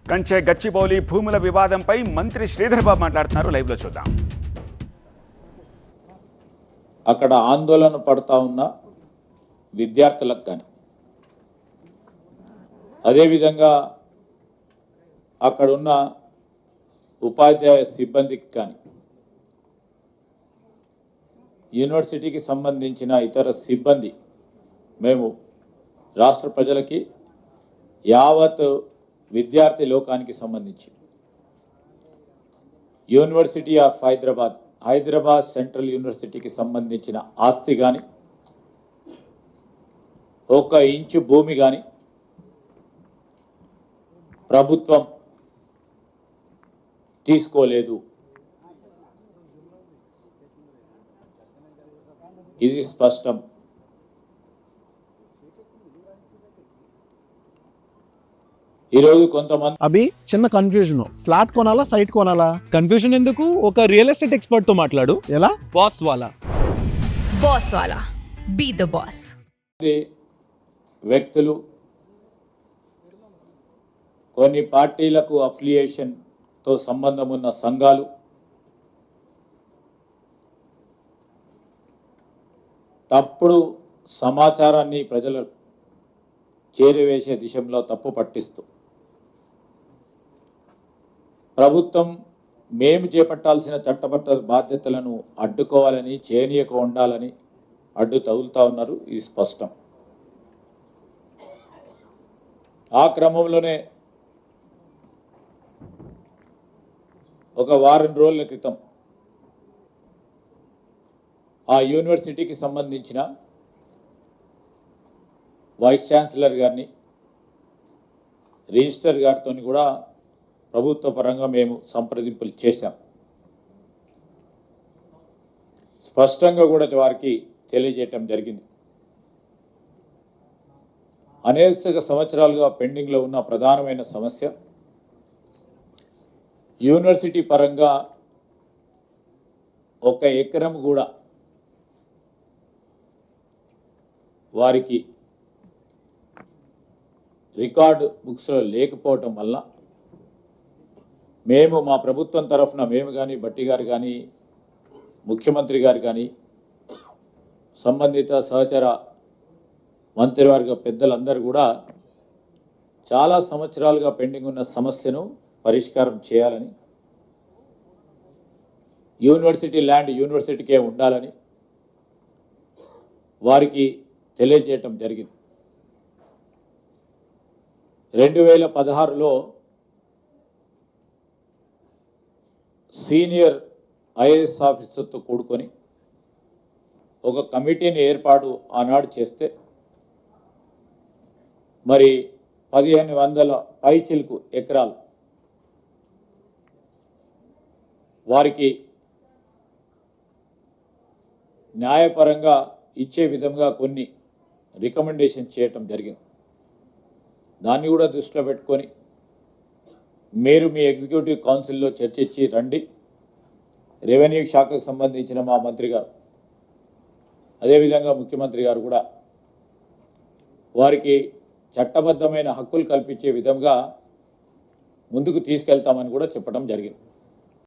కంచె గచ్చిబౌలి భూముల వివాదంపై మంత్రి శ్రీధర్ బాబు మాట్లాడుతున్నారు. లైవ్లో చూద్దాం. అక్కడ ఆందోళన పడతా ఉన్న విద్యార్థులకు కానీ, అదేవిధంగా అక్కడున్న ఉపాధ్యాయ సిబ్బందికి కానీ, యూనివర్సిటీకి సంబంధించిన ఇతర సిబ్బంది, మేము రాష్ట్ర ప్రజలకి, యావత్ విద్యార్థి లోకానికి సంబంధించి యూనివర్సిటీ ఆఫ్ హైదరాబాద్ సెంట్రల్ యూనివర్సిటీకి సంబంధించిన ఆస్తి కానీ, 1 ఇంచు భూమి కానీ ప్రభుత్వం తీసుకోలేదు. ఇది స్పష్టం. ఈరోజు కొంతమంది అభి చిన్న కన్ఫ్యూజన్, ఫ్లాట్ కొనాలా సైట్ కొనాలా? కన్ఫ్యూజన్ ఎందుకు? ఒక రియల్ ఎస్టేట్ ఎక్స్పర్ట్ తో మాట్లాడు. ఎలా? బాస్ వాలా బీ ద బాస్. వ్యక్తులు, కొన్ని పార్టీలకు అఫిలియేషన్తో సంబంధం ఉన్న సంఘాలు, తప్పుడు సమాచారాన్ని ప్రజలు చేరవేసే దిశలో తప్పు పట్టిస్తూ ప్రభుత్వం మేము చేపట్టాల్సిన చట్టబద్ధ బాధ్యతలను అడ్డుకోవాలని, చేయనీయక ఉండాలని అడ్డు తగులుతూ ఉన్నారు. ఇది స్పష్టం. ఆ క్రమంలోనే ఒక వారం రోజుల క్రితం ఆ యూనివర్సిటీకి సంబంధించిన వైస్ ఛాన్సలర్ గారిని, రిజిస్టర్ గారితో కూడా ప్రభుత్వ పరంగా మేము సంప్రదింపులు చేశాం. స్పష్టంగా కూడా వారికి తెలియజేయటం జరిగింది. అనేక సంవత్సరాలుగా పెండింగ్లో ఉన్న ప్రధానమైన సమస్య, యూనివర్సిటీ పరంగా 1 ఎకరం కూడా వారికి రికార్డు బుక్స్లో లేకపోవటం వల్ల మేము, మా ప్రభుత్వం తరఫున మేము కానీ, భట్టి గారు కానీ, ముఖ్యమంత్రి గారు కానీ, సంబంధిత సహచర మంత్రివర్గ పెద్దలందరూ కూడా చాలా సంవత్సరాలుగా పెండింగ్ ఉన్న సమస్యను పరిష్కారం చేయాలని, యూనివర్సిటీ ల్యాండ్ యూనివర్సిటీకే ఉండాలని వారికి తెలియజేయటం జరిగింది. 2016లో సీనియర్ ఐఏఎస్ ఆఫీసర్తో కూడుకొని ఒక కమిటీని ఏర్పాటు ఆనాడు చేస్తే, మరి 1500 పైచిలుకు ఎకరాలు వారికి న్యాయపరంగా ఇచ్చే విధంగా కొన్ని రికమెండేషన్ చేయటం జరిగింది. దాన్ని కూడా దృష్టిలో పెట్టుకొని మీరు మీ ఎగ్జిక్యూటివ్ కౌన్సిల్లో చర్చించి రండి. రెవెన్యూ శాఖకు సంబంధించిన మా మంత్రి గారు, అదేవిధంగా ముఖ్యమంత్రి గారు కూడా వారికి చట్టబద్ధమైన హక్కులు కల్పించే విధంగా ముందుకు తీసుకెళ్తామని కూడా చెప్పడం జరిగింది.